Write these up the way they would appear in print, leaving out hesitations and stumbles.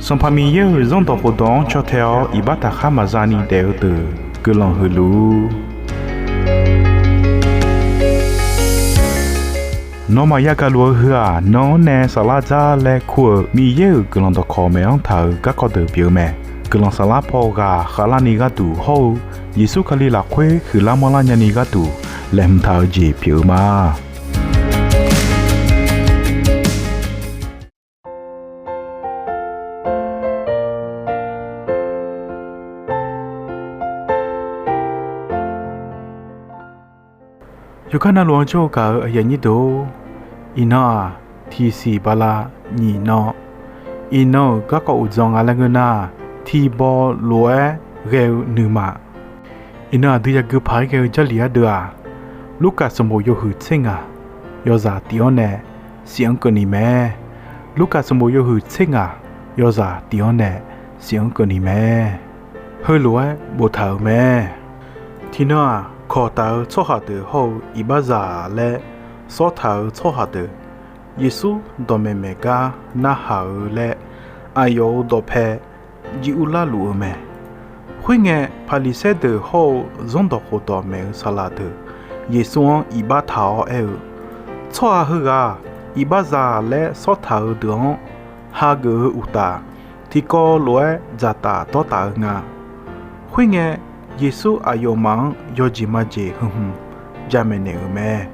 Son famille raison de podon chotel ibata khamazani deute que l'on helu. No mayaka lua hua no ne salaja le khu mi ye que l'on de come en thau ka ko de bio me que l'on sala po ga khala ni ga tu ho Yesu khali la khwe khu la mola nya ni ga tu le m thau ji bio ma Yukana luang cho ka ayan do ina thi si bala ni no ino ka ko uzong ala ngana thi bo lue geu numa ina dia gu phai geu jalia da Luka somo yo hu tsinga yo za tione siang ko ni me Luka somo yo hu tsinga yo za tione siang ko ni me hơi lue bo thau me thi no khó tao cho họ được hậu ý ba giả lệ số thảo cho họ được Giêsu đồ mẹ mẹ ca na hảo lệ ai yêu đồ phe diu la lùa mẹ huy nghe palise được hậu giống đồ hồ đồ mẹ sala được Giêsu ý ba thảo eo cho họ hư ý ba giả lệ số thảo được ha gỡ uta thì có lúa giả ta to ta nga huy nghe Yesu ayo mang yojima je jamene ume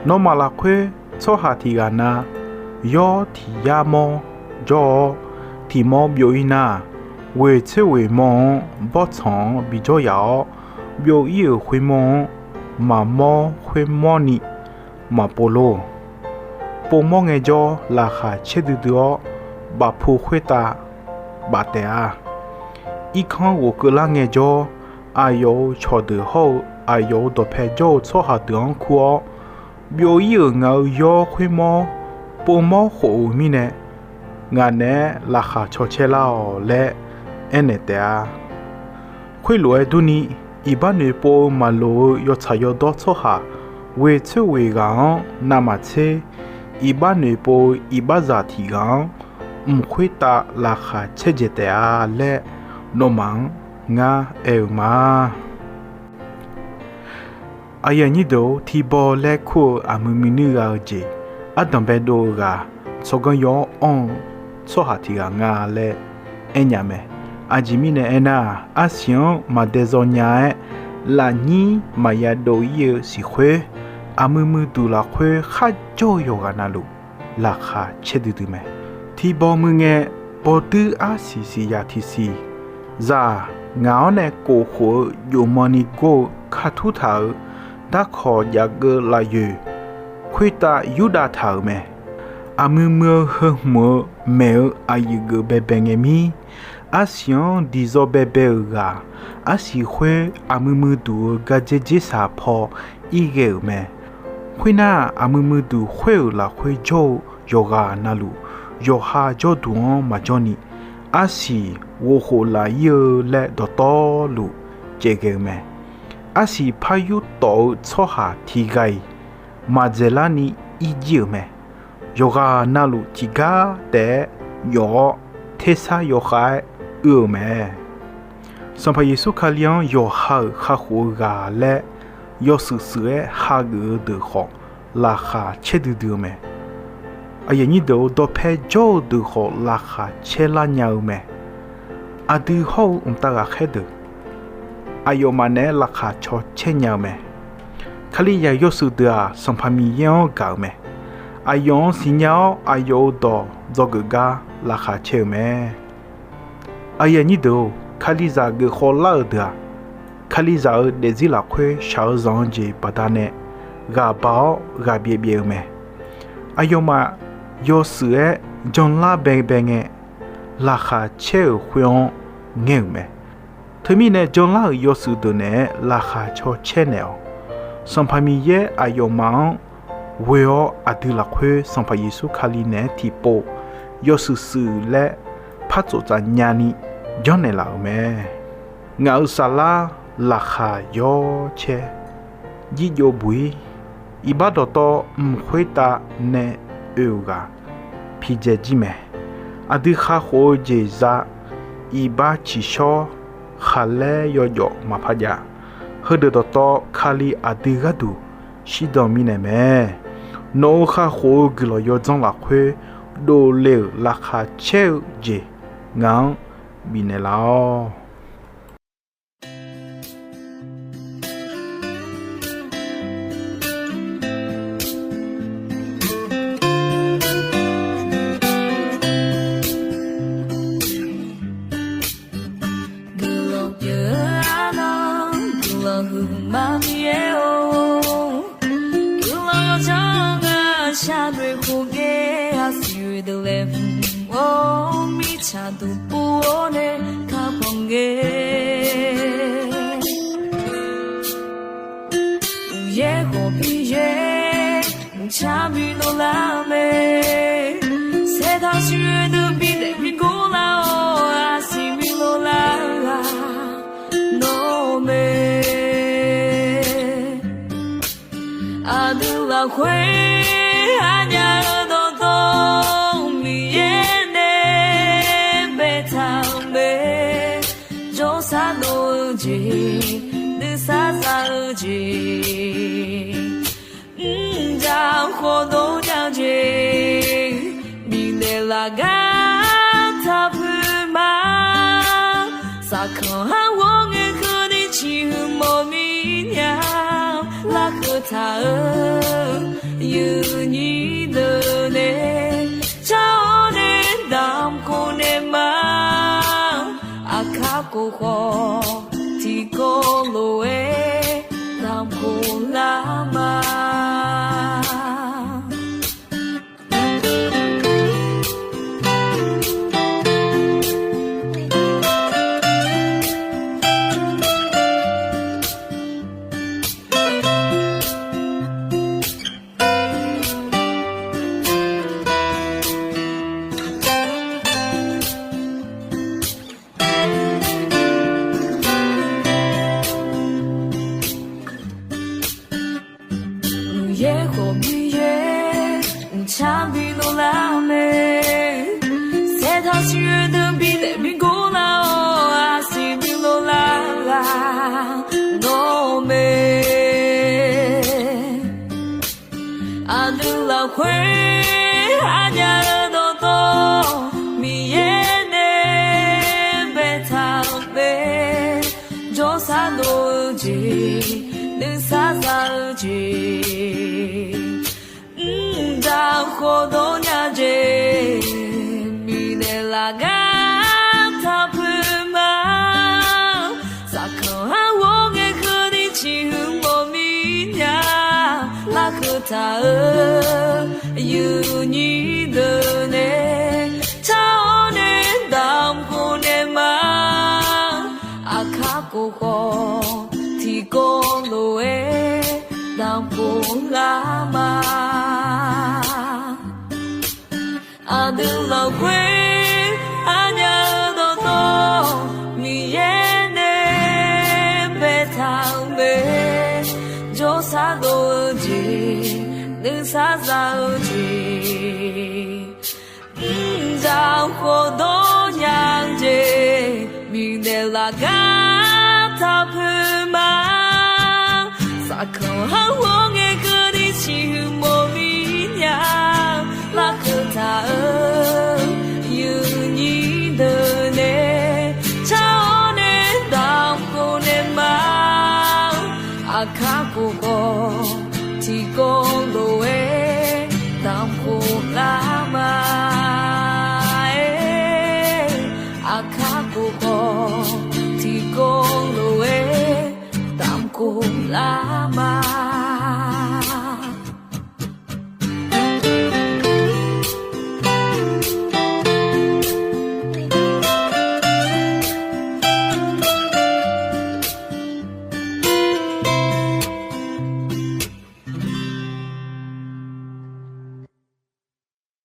no malakwe so hatigana yo tiyamo jo timo bioina we chewe mo bochong bijo yao bio yi hui mo ma mo hui mo ni ma polo po mo nge jo la kha chedu do ba phu khweta ba te a I khan wo kula nge jo ayo cho de ho ayo do phe jo cho ha dong khuo bio yi ngao yo khwi mo po mo ho mi ne nga ne la kha cho che lao le ene te a khwi lo du ni I ba ne po ma lo yo cha yo do cho ha we che we ga na ma che I ba ne po I ba za thi ga khwi ta la kha che je te a le no mang nga ma ayani do thi bo le khu amuminu ga je adam be do ga sogon yo on so ha thi ga nga le enya me ajimi ne ena asion ma desonya la ni maya do ye si khwe amumu du la khwe kha jo yo ga na lu la kha che du me thi bo mu nge bo tu a si ya thi si za ngáo nè cổ khổ dù mani cô khá thú thảo đã khó giả gơ là dù khuy ta yu đa thảo mẹ mưa mưa hơn mưa mèo ai gơ bè bè nghe mi xiong đi do bè bè gà xì khuê mưa mưa đủ gà dê dê xà phò y ghèo mẹ khuy na mưa mưa đủ khuê là khuê dô yoga na lụ yo ha dô đủ mà cho ni asi wo ho la ye le do to lu je ge me asi phayu to cho ha thi gai ma jelani I ji me yoga na lu ti ga de yo the sa yo khai me som pa Yesu khalian yo ha kha ho ga le yo su ha ge de ho la kha che du me ayani do phe jo du ho la kha che la nyau me adu ho ta ga khed ayo mane la kha cho che nyau me khali ya yo su da som pha mi yo ga me ayon si nyao ayo do ga la kha che me ayani do khali za ge ho la da khali za de zi la khwe shao zong je patane ga bao ga bie me ayo ma yo sue John la beng la kha che huyon nge me themi ne John la yo su do ne la kha cho che ne som pha mi ye ayo ma we o adu la khwe som pha Yesu khali ne ti po yo su le pha zo za nya ni John ne la me nga sala la kha yo che ji yo bui ibadoto mkhweta ne euga pije jime 阿迪卡火杰扎伊巴奇肖哈勒哟哟马帕亚，赫德多多卡里阿迪嘎杜西多米内梅，诺卡火格罗哟张拉奎多勒拉卡切杰昂米内拉。下对胡给啊，水的嘞，我米茶都不我呢，卡碰给，夜火比夜，茶比诺拉美，谁他学的比的比古老啊，西米罗拉诺美，阿德拉会。让活动了解，明天拉嘎他不嘛，萨克哈我给和你起莫名呀，拉和他有你的呢，找你当过呢嘛，阿卡过火，提过路诶，当过啦嘛。夜火比夜，茶比诺拉美，谁他喜悦的比的比古老啊，西比诺拉诺美，阿德拉会阿家的多多，米耶内贝塔贝，就萨多吉。能撒撒去，当活动了解，米内拉嘎他不嘛，撒口哈我给和你起莫名呀，拉和他有你的呢，找你当过呢嘛，阿卡过后。提供路诶，当不拉嘛，阿德老会阿娘多多，米耶内贝汤贝，就啥都记，能啥啥记，让活动样子，米内拉嘎他不。萨克哈我给和你起莫名呀，拉克他有你的呢，找你当过呢嘛，阿卡过过提供路诶，当过啦嘛，阿卡过过提供路诶，当过啦。